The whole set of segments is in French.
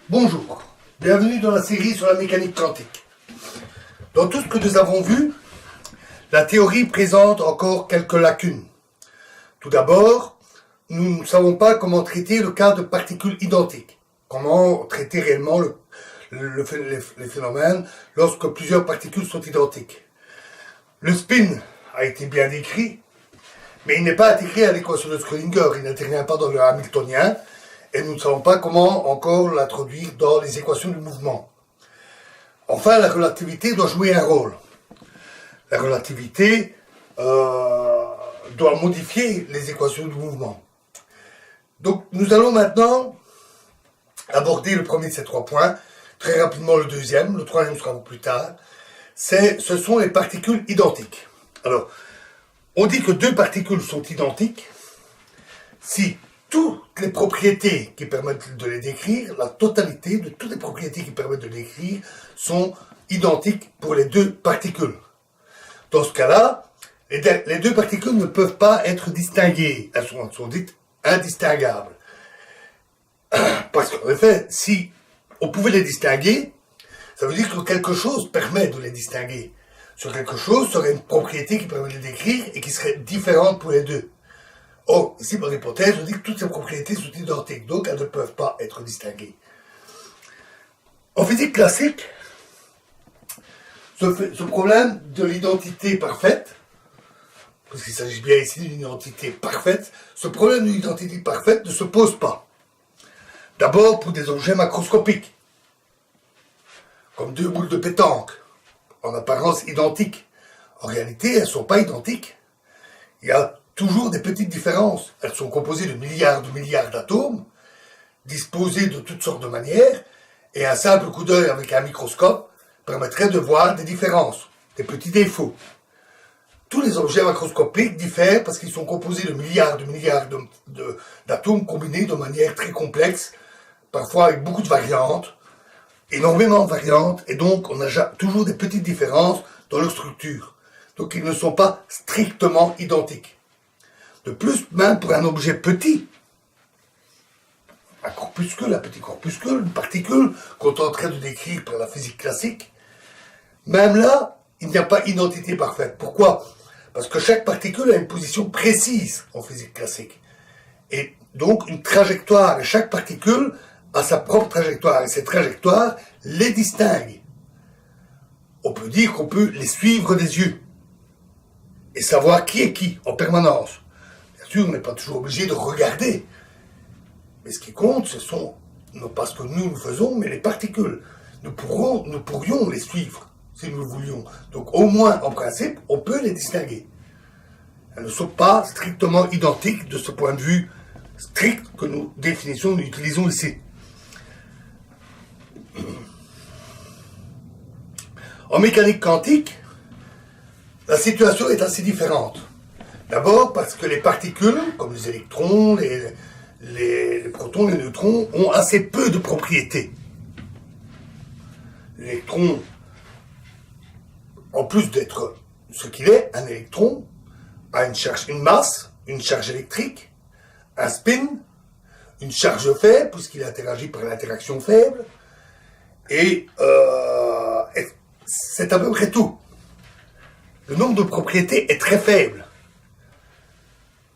Bonjour, bienvenue dans la série sur la mécanique quantique. Dans tout ce que nous avons vu, la théorie présente encore quelques lacunes. Tout d'abord, nous ne savons pas comment traiter le cas de particules identiques. Comment traiter réellement les phénomènes lorsque plusieurs particules sont identiques. Le spin a été bien décrit, mais il n'est pas intégré à l'équation de Schrödinger, il n'intervient pas dans le hamiltonien, et nous ne savons pas comment encore l'introduire dans les équations du mouvement. Enfin, la relativité doit jouer un rôle. La relativité doit modifier les équations du mouvement. Donc, nous allons maintenant aborder le premier de ces trois points, très rapidement le deuxième, le troisième sera plus tard. Ce sont les particules identiques. Alors, on dit que deux particules sont identiques si toutes les propriétés qui permettent de les décrire, la totalité de toutes les propriétés qui permettent de les décrire sont identiques pour les deux particules. Dans ce cas-là, les deux particules ne peuvent pas être distinguées. Elles sont dites indistinguables. Parce qu'en effet, si on pouvait les distinguer, ça veut dire que quelque chose permet de les distinguer. Sur quelque chose serait une propriété qui permet de les décrire et qui serait différente pour les deux. Or, ici, par hypothèse, on dit que toutes ces propriétés sont identiques, donc elles ne peuvent pas être distinguées. En physique classique, ce problème de l'identité parfaite, parce qu'il s'agit bien ici d'une identité parfaite, ce problème de l'identité parfaite ne se pose pas. D'abord pour des objets macroscopiques, comme deux boules de pétanque, en apparence identiques. En réalité, elles ne sont pas identiques. Il y a toujours des petites différences. Elles sont composées de milliards d'atomes, disposés de toutes sortes de manières, et un simple coup d'œil avec un microscope permettrait de voir des différences, des petits défauts. Tous les objets macroscopiques diffèrent parce qu'ils sont composés de milliards d'atomes combinés de manière très complexe, parfois avec beaucoup de variantes, énormément de variantes, et donc on a toujours des petites différences dans leur structure. Donc ils ne sont pas strictement identiques. De plus, même pour un objet petit, un petit corpuscule, une particule qu'on est en train de décrire par la physique classique, même là, il n'y a pas identité parfaite. Pourquoi ? Parce que chaque particule a une position précise en physique classique. Et donc une trajectoire, et chaque particule a sa propre trajectoire, et ces trajectoires les distinguent. On peut dire qu'on peut les suivre des yeux, et savoir qui est qui, en permanence. Bien sûr, on n'est pas toujours obligé de regarder. Mais ce qui compte, ce sont, non pas ce que nous faisons, mais les particules. Nous pourrions les suivre, si nous le voulions. Donc au moins, en principe, on peut les distinguer. Elles ne sont pas strictement identiques de ce point de vue strict que nous utilisons ici. En mécanique quantique, la situation est assez différente. D'abord parce que les particules, comme les électrons, les protons, les neutrons, ont assez peu de propriétés. L'électron, en plus d'être ce qu'il est, un électron, a une masse, une charge électrique, un spin, une charge faible, puisqu'il interagit par l'interaction faible, et c'est à peu près tout. Le nombre de propriétés est très faible.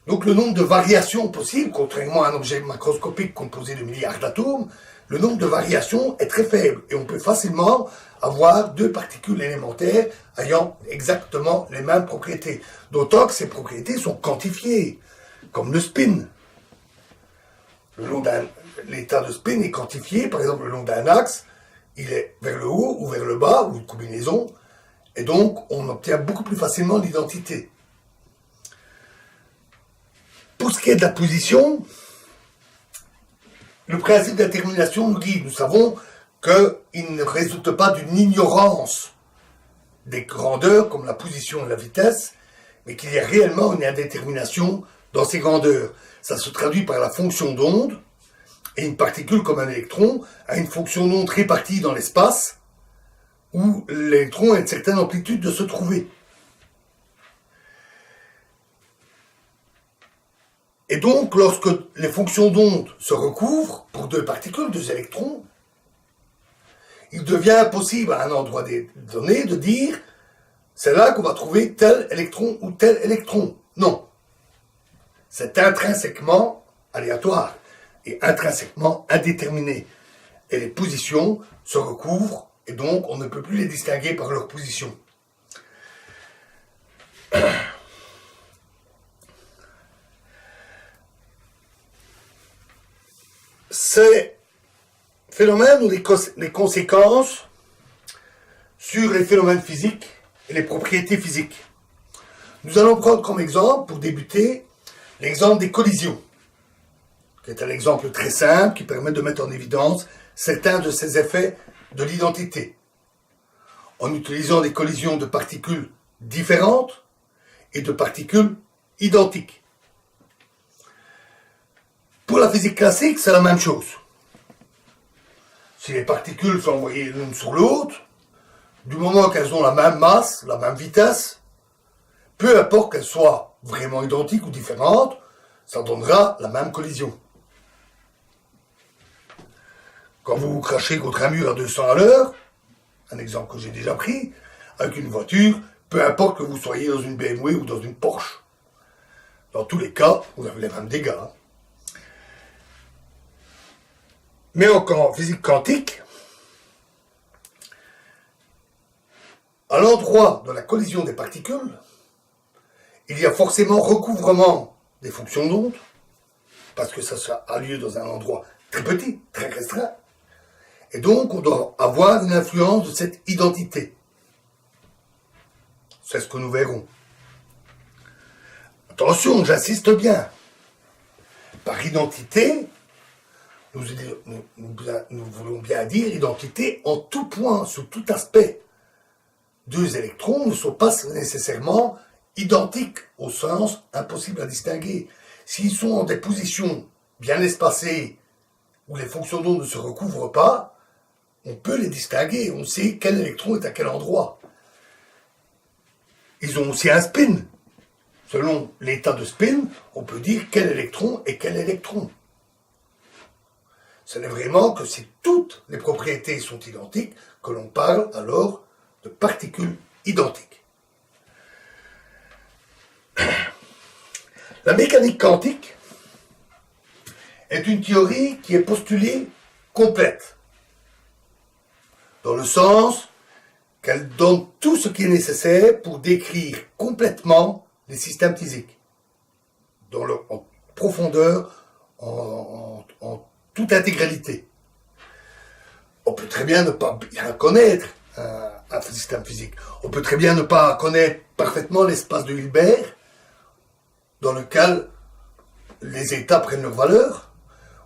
Donc le nombre de variations possibles, contrairement à un objet macroscopique composé de milliards d'atomes, le nombre de variations est très faible. Et on peut facilement avoir deux particules élémentaires ayant exactement les mêmes propriétés. D'autant que ces propriétés sont quantifiées, comme le spin. L'état de spin est quantifié, par exemple le long d'un axe, il est vers le haut ou vers le bas, ou une combinaison, et donc on obtient beaucoup plus facilement l'identité. Pour ce qui est de la position, le principe de détermination nous dit, nous savons qu'il ne résulte pas d'une ignorance des grandeurs comme la position et la vitesse, mais qu'il y a réellement une indétermination dans ces grandeurs. Ça se traduit par la fonction d'onde, et une particule comme un électron a une fonction d'onde répartie dans l'espace, où l'électron a une certaine amplitude de se trouver. Et donc, lorsque les fonctions d'onde se recouvrent, pour deux particules, deux électrons, il devient impossible à un endroit donné de dire c'est là qu'on va trouver tel électron ou tel électron. Non. C'est intrinsèquement aléatoire et intrinsèquement indéterminé. Et les positions se recouvrent et donc on ne peut plus les distinguer par leur position. Ces phénomènes ont des conséquences sur les phénomènes physiques et les propriétés physiques. Nous allons prendre comme exemple, pour débuter, l'exemple des collisions, qui est un exemple très simple qui permet de mettre en évidence certains de ces effets de l'identité, en utilisant des collisions de particules différentes et de particules identiques. Pour la physique classique, c'est la même chose. Si les particules sont envoyées l'une sur l'autre, du moment qu'elles ont la même masse, la même vitesse, peu importe qu'elles soient vraiment identiques ou différentes, ça donnera la même collision. Quand vous vous crachez contre un mur à 200 à l'heure, un exemple que j'ai déjà pris, avec une voiture, peu importe que vous soyez dans une BMW ou dans une Porsche. Dans tous les cas, vous avez les mêmes dégâts. Mais en physique quantique, à l'endroit de la collision des particules, il y a forcément recouvrement des fonctions d'onde, parce que ça a lieu dans un endroit très petit, très restreint. Et donc, on doit avoir une influence de cette identité. C'est ce que nous verrons. Attention, j'insiste bien. Par identité, nous voulons bien dire identité en tout point, sur tout aspect. Deux électrons ne sont pas nécessairement identiques, au sens impossible à distinguer. S'ils sont en des positions bien espacées, où les fonctions d'onde ne se recouvrent pas, on peut les distinguer, on sait quel électron est à quel endroit. Ils ont aussi un spin. Selon l'état de spin, on peut dire quel électron est quel électron. Ce n'est vraiment que si toutes les propriétés sont identiques que l'on parle alors de particules identiques. La mécanique quantique est une théorie qui est postulée complète, dans le sens qu'elle donne tout ce qui est nécessaire pour décrire complètement les systèmes physiques, en profondeur, en toute intégralité. On peut très bien ne pas bien connaître un système physique. On peut très bien ne pas connaître parfaitement l'espace de Hilbert, dans lequel les états prennent leur valeur,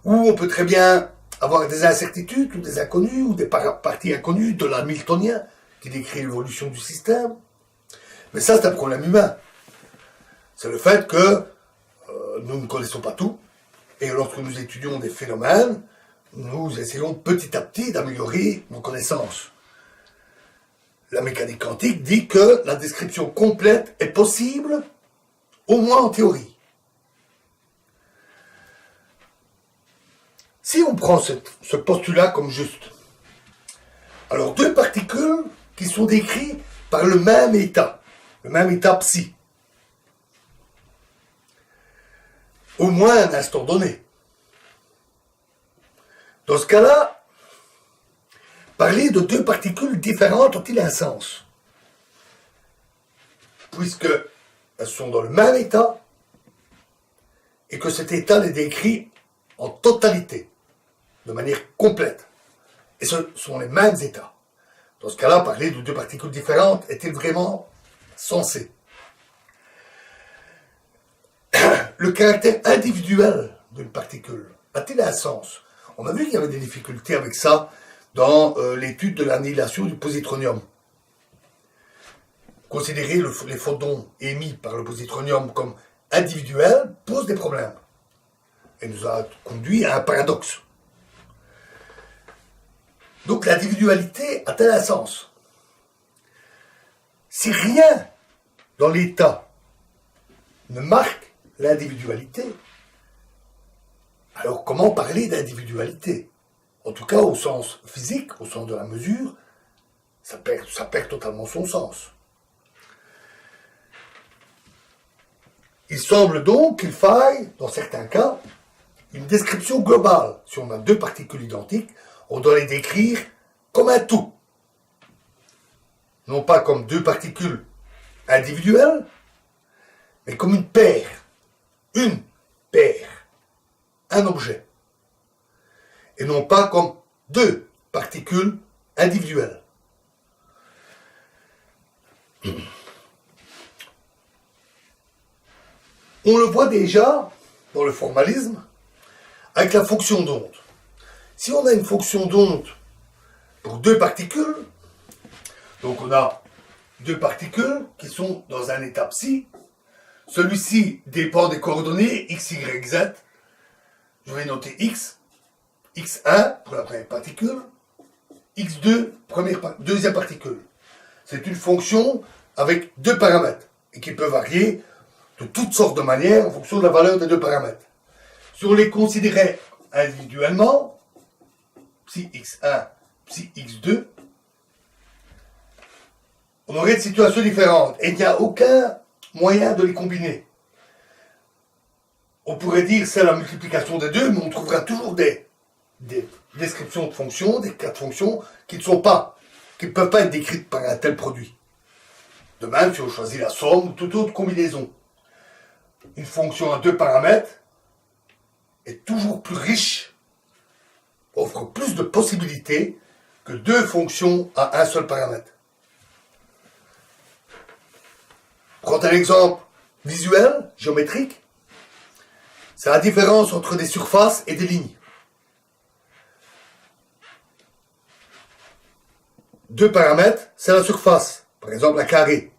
ou on peut très bien avoir des incertitudes ou des inconnus ou des parties inconnues de l'hamiltonien qui décrit l'évolution du système. Mais ça, c'est un problème humain. C'est le fait que nous ne connaissons pas tout, et lorsque nous étudions des phénomènes, nous essayons petit à petit d'améliorer nos connaissances. La mécanique quantique dit que la description complète est possible, au moins en théorie. Si on prend ce postulat comme juste, alors deux particules qui sont décrites par le même état psi, au moins à un instant donné. Dans ce cas-là, parler de deux particules différentes a-t-il un sens? Puisque elles sont dans le même état et que cet état les décrit en totalité, de manière complète. Et ce sont les mêmes états. Dans ce cas-là, parler de deux particules différentes est-il vraiment sensé? Le caractère individuel d'une particule a-t-il un sens? On a vu qu'il y avait des difficultés avec ça dans l'étude de l'annihilation du positronium. Considérer les photons émis par le positronium comme individuels pose des problèmes et nous a conduit à un paradoxe. Donc l'individualité a-t-elle un sens? Si rien dans l'état ne marque l'individualité, alors comment parler d'individualité? en tout cas au sens physique, au sens de la mesure, ça perd totalement son sens. Il semble donc qu'il faille, dans certains cas, une description globale. Si on a deux particules identiques, on doit les décrire comme un tout. Non pas comme deux particules individuelles, mais comme une paire. Une paire. Un objet. Et non pas comme deux particules individuelles. On le voit déjà dans le formalisme avec la fonction d'onde. Si on a une fonction d'onde pour deux particules, donc on a deux particules qui sont dans un état psi, celui-ci dépend des coordonnées x, y, z. Je vais noter x, x1 pour la première particule, x2 deuxième particule. C'est une fonction avec deux paramètres et qui peut varier de toutes sortes de manières en fonction de la valeur des deux paramètres. Si on les considérait individuellement, psi x1, psi x2, on aurait une situation différente et il n'y a aucun moyen de les combiner. On pourrait dire c'est la multiplication des deux, mais on trouvera toujours des descriptions de fonctions, des cas de fonctions qui ne peuvent pas être décrites par un tel produit. De même, si on choisit la somme ou toute autre combinaison. Une fonction à deux paramètres est toujours plus riche, offre plus de possibilités que deux fonctions à un seul paramètre. Prends un exemple visuel, géométrique, c'est la différence entre des surfaces et des lignes. Deux paramètres, c'est la surface, par exemple un carré.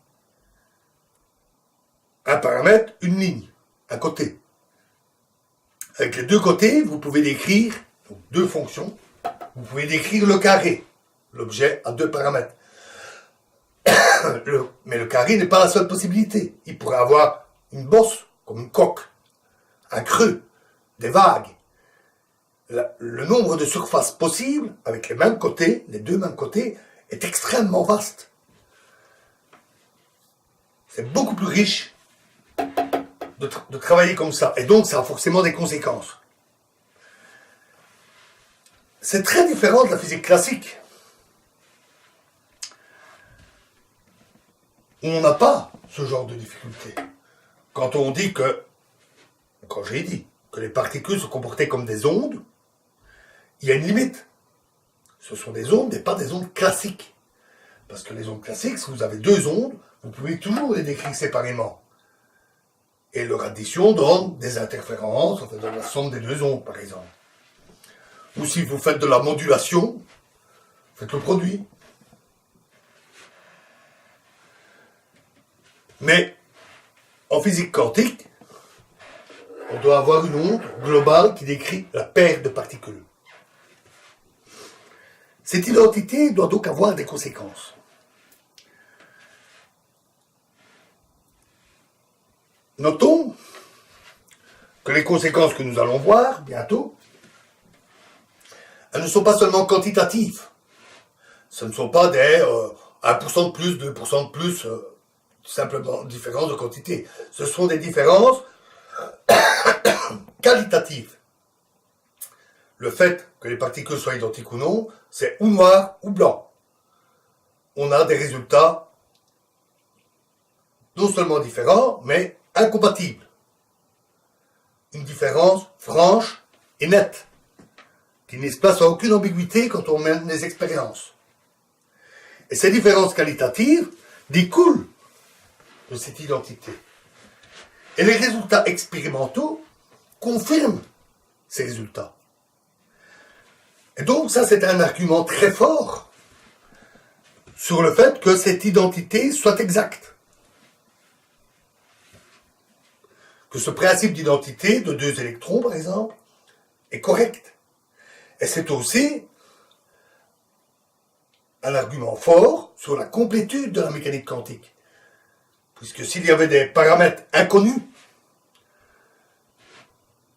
Un paramètre, une ligne, un côté. Avec les deux côtés, vous pouvez décrire, donc deux fonctions, vous pouvez décrire le carré, l'objet à deux paramètres. Mais le carré n'est pas la seule possibilité. Il pourrait avoir une bosse, comme une coque, un creux, des vagues. Le nombre de surfaces possibles, avec les mêmes côtés, les deux mêmes côtés, est extrêmement vaste. C'est beaucoup plus riche de travailler comme ça. Et donc, ça a forcément des conséquences. C'est très différent de la physique classique. On n'a pas ce genre de difficulté. Quand j'ai dit que les particules se comportaient comme des ondes, il y a une limite. Ce sont des ondes et pas des ondes classiques. Parce que les ondes classiques, si vous avez deux ondes, vous pouvez toujours les décrire séparément. Et leur addition donne des interférences, en fait, de la somme des deux ondes, par exemple. Ou si vous faites de la modulation, faites le produit. Mais, en physique quantique, on doit avoir une onde globale qui décrit la paire de particules. Cette identité doit donc avoir des conséquences. Notons que les conséquences que nous allons voir bientôt, elles ne sont pas seulement quantitatives. Ce ne sont pas des 1% de plus, 2% de plus, simplement différences de quantité. Ce sont des différences qualitatives. Le fait que les particules soient identiques ou non, c'est ou noir ou blanc. On a des résultats non seulement différents, mais incompatibles. Une différence franche et nette, qui ne laisse place à aucune ambiguïté quand on mène les expériences. Et ces différences qualitatives découlent de cette identité. Et les résultats expérimentaux confirment ces résultats. Et donc ça, c'est un argument très fort sur le fait que cette identité soit exacte. Que ce principe d'identité de deux électrons, par exemple, est correct. Et c'est aussi un argument fort sur la complétude de la mécanique quantique. Puisque s'il y avait des paramètres inconnus,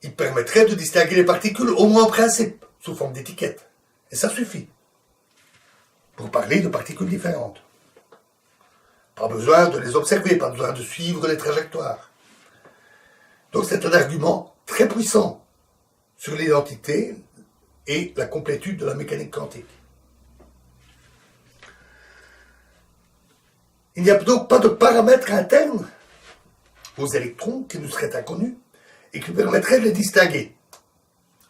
ils permettraient de distinguer les particules, au moins en principe, sous forme d'étiquettes. Et ça suffit pour parler de particules différentes. Pas besoin de les observer, pas besoin de suivre les trajectoires. Donc c'est un argument très puissant sur l'identité et la complétude de la mécanique quantique. Il n'y a donc pas de paramètres internes aux électrons qui nous seraient inconnus et qui permettraient de les distinguer.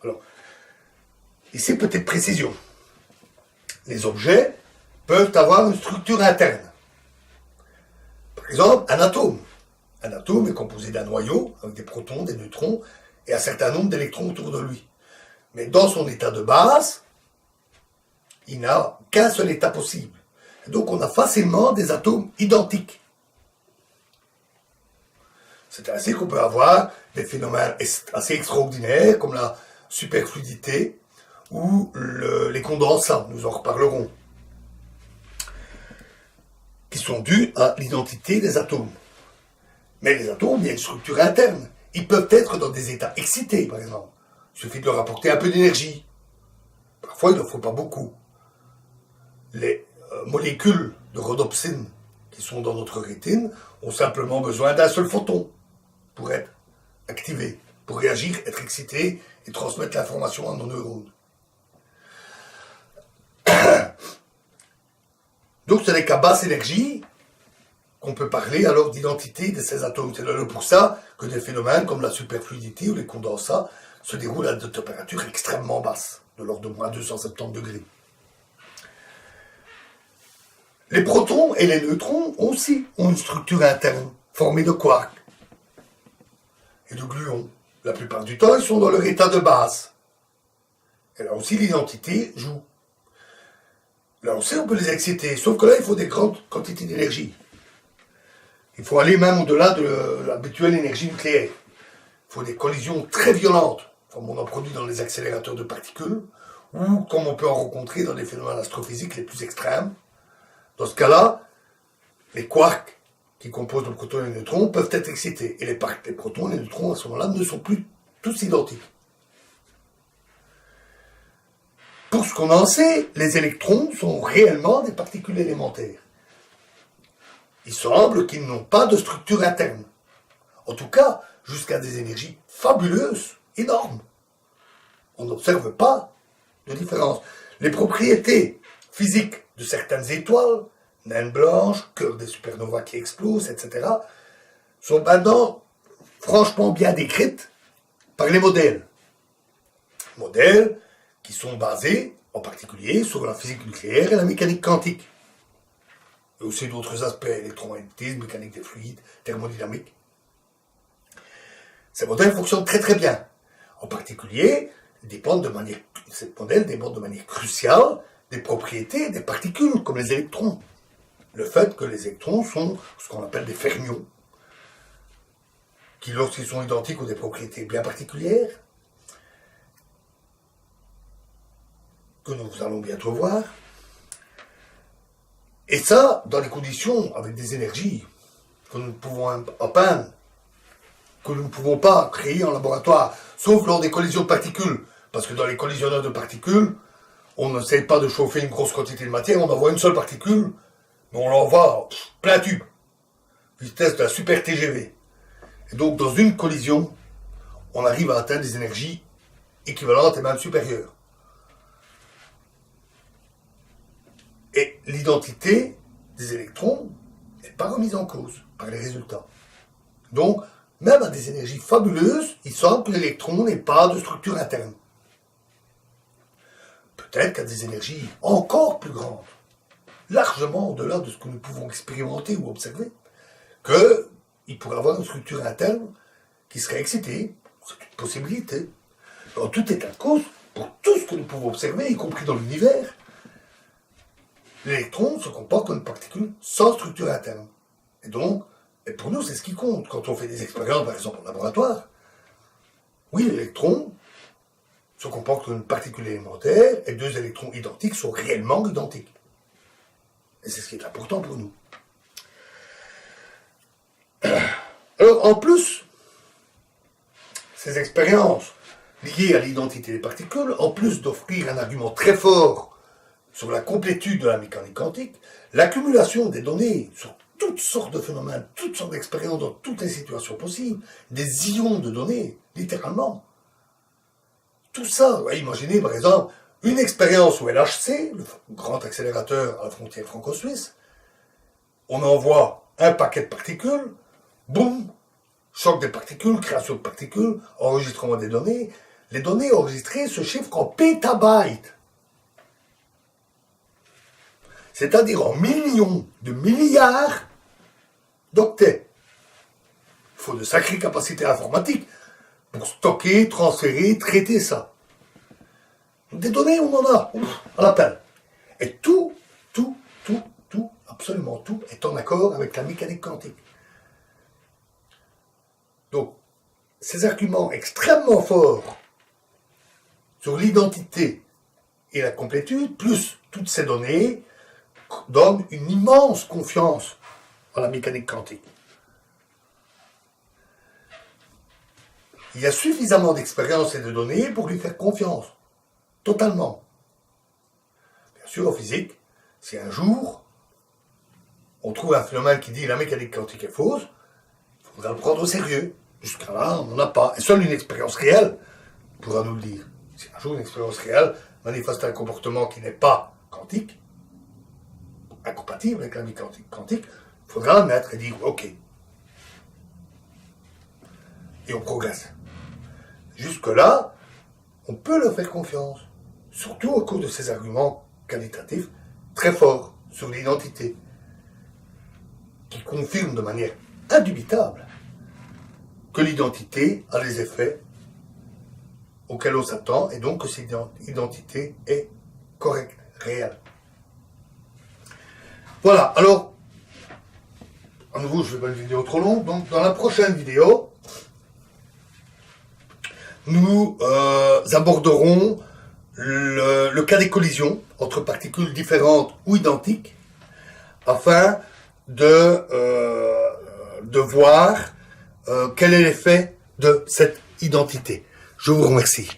Alors, ici, petite précision. Les objets peuvent avoir une structure interne. Par exemple, un atome. Un atome est composé d'un noyau avec des protons, des neutrons et un certain nombre d'électrons autour de lui. Mais dans son état de base, il n'a qu'un seul état possible. Et donc on a facilement des atomes identiques. C'est ainsi qu'on peut avoir des phénomènes assez extraordinaires comme la superfluidité ou les condensats, nous en reparlerons, qui sont dus à l'identité des atomes. Mais les atomes, il y a une structure interne. Ils peuvent être dans des états excités, par exemple. Il suffit de leur apporter un peu d'énergie. Parfois, il ne faut pas beaucoup. Les molécules de rhodopsine qui sont dans notre rétine ont simplement besoin d'un seul photon pour être activées, pour réagir, être excitées et transmettre l'information à nos neurones. Donc ce n'est qu'à basse énergie qu'on peut parler alors d'identité de ces atomes. C'est d'ailleurs pour ça que des phénomènes comme la superfluidité ou les condensats se déroulent à des températures extrêmement basses, de l'ordre de moins 270 degrés. Les protons et les neutrons aussi ont une structure interne, formée de quarks et de gluons. La plupart du temps, ils sont dans leur état de base. Et là aussi, l'identité joue. Là aussi, on peut les exciter, sauf que là, il faut des grandes quantités d'énergie. Il faut aller même au-delà de l'habituelle énergie nucléaire. Il faut des collisions très violentes, comme on en produit dans les accélérateurs de particules, ou comme on peut en rencontrer dans les phénomènes astrophysiques les plus extrêmes. Dans ce cas-là, les quarks qui composent le proton et le neutron peuvent être excités. Et les protons et les neutrons, à ce moment-là, ne sont plus tous identiques. Pour ce qu'on en sait, les électrons sont réellement des particules élémentaires. Il semble qu'ils n'ont pas de structure interne. En tout cas, jusqu'à des énergies fabuleuses, énormes. On n'observe pas de différence. Les propriétés physiques de certaines étoiles, naines blanches, cœurs des supernovas qui explosent, etc., sont maintenant franchement bien décrites par les modèles. Modèles qui sont basés en particulier sur la physique nucléaire et la mécanique quantique. Et aussi d'autres aspects, électromagnétisme, mécanique des fluides, thermodynamique. Ces modèles fonctionnent très très bien. En particulier, ces modèles dépendent de manière cruciale des propriétés des particules, comme les électrons. Le fait que les électrons sont ce qu'on appelle des fermions, qui lorsqu'ils sont identiques ont des propriétés bien particulières, que nous allons bientôt voir. Et ça, dans les conditions, avec des énergies que nous ne pouvons atteindre, que nous ne pouvons pas créer en laboratoire, sauf lors des collisions de particules. Parce que dans les collisionneurs de particules, on n'essaie pas de chauffer une grosse quantité de matière, on envoie une seule particule, mais on l'envoie plein tube, vitesse de la super TGV. Et donc, dans une collision, on arrive à atteindre des énergies équivalentes et même supérieures. Et l'identité des électrons n'est pas remise en cause par les résultats. Donc, même à des énergies fabuleuses, il semble que l'électron n'ait pas de structure interne. Peut-être qu'à des énergies encore plus grandes, largement au-delà de ce que nous pouvons expérimenter ou observer, qu'il pourrait avoir une structure interne qui serait excitée. C'est une possibilité. En tout état de cause, pour tout ce que nous pouvons observer, y compris dans l'univers, l'électron se comporte comme une particule sans structure interne. Et donc, pour nous, c'est ce qui compte. Quand on fait des expériences, par exemple en laboratoire, oui, l'électron se comporte comme une particule élémentaire et deux électrons identiques sont réellement identiques. Et c'est ce qui est important pour nous. Alors, en plus, ces expériences liées à l'identité des particules, en plus d'offrir un argument très fort sur la complétude de la mécanique quantique, l'accumulation des données sur toutes sortes de phénomènes, toutes sortes d'expériences dans toutes les situations possibles, des ions de données, littéralement. Tout ça, imaginez par exemple une expérience où LHC, le grand accélérateur à la frontière franco-suisse, on envoie un paquet de particules, boum, choc des particules, création de particules, enregistrement des données. Les données enregistrées se chiffrent en pétabytes. C'est-à-dire en millions de milliards d'octets. Il faut de sacrées capacités informatiques pour stocker, transférer, traiter ça. Des données, on en a, à l'appel. Et tout, absolument tout, est en accord avec la mécanique quantique. Donc, ces arguments extrêmement forts sur l'identité et la complétude, plus toutes ces données, donnent une immense confiance en la mécanique quantique. Il y a suffisamment d'expérience et de données pour lui faire confiance. Totalement. Bien sûr, en physique, si un jour on trouve un phénomène qui dit la mécanique quantique est fausse, il faudra le prendre au sérieux. Jusqu'à là, on n'en a pas. Et seule une expérience réelle pourra nous le dire. Si un jour une expérience réelle manifeste un comportement qui n'est pas quantique, incompatible avec la mécanique quantique, il faudra admettre et dire ok. Et on progresse. Jusque-là, on peut leur faire confiance. Surtout au cours de ces arguments qualitatifs très forts sur l'identité, qui confirment de manière indubitable que l'identité a des effets auxquels on s'attend, et donc que cette identité est correcte, réelle. Voilà, alors, à nouveau, je ne fais pas une vidéo trop longue, donc dans la prochaine vidéo, nous aborderons le cas des collisions entre particules différentes ou identiques, afin de voir quel est l'effet de cette identité. Je vous remercie.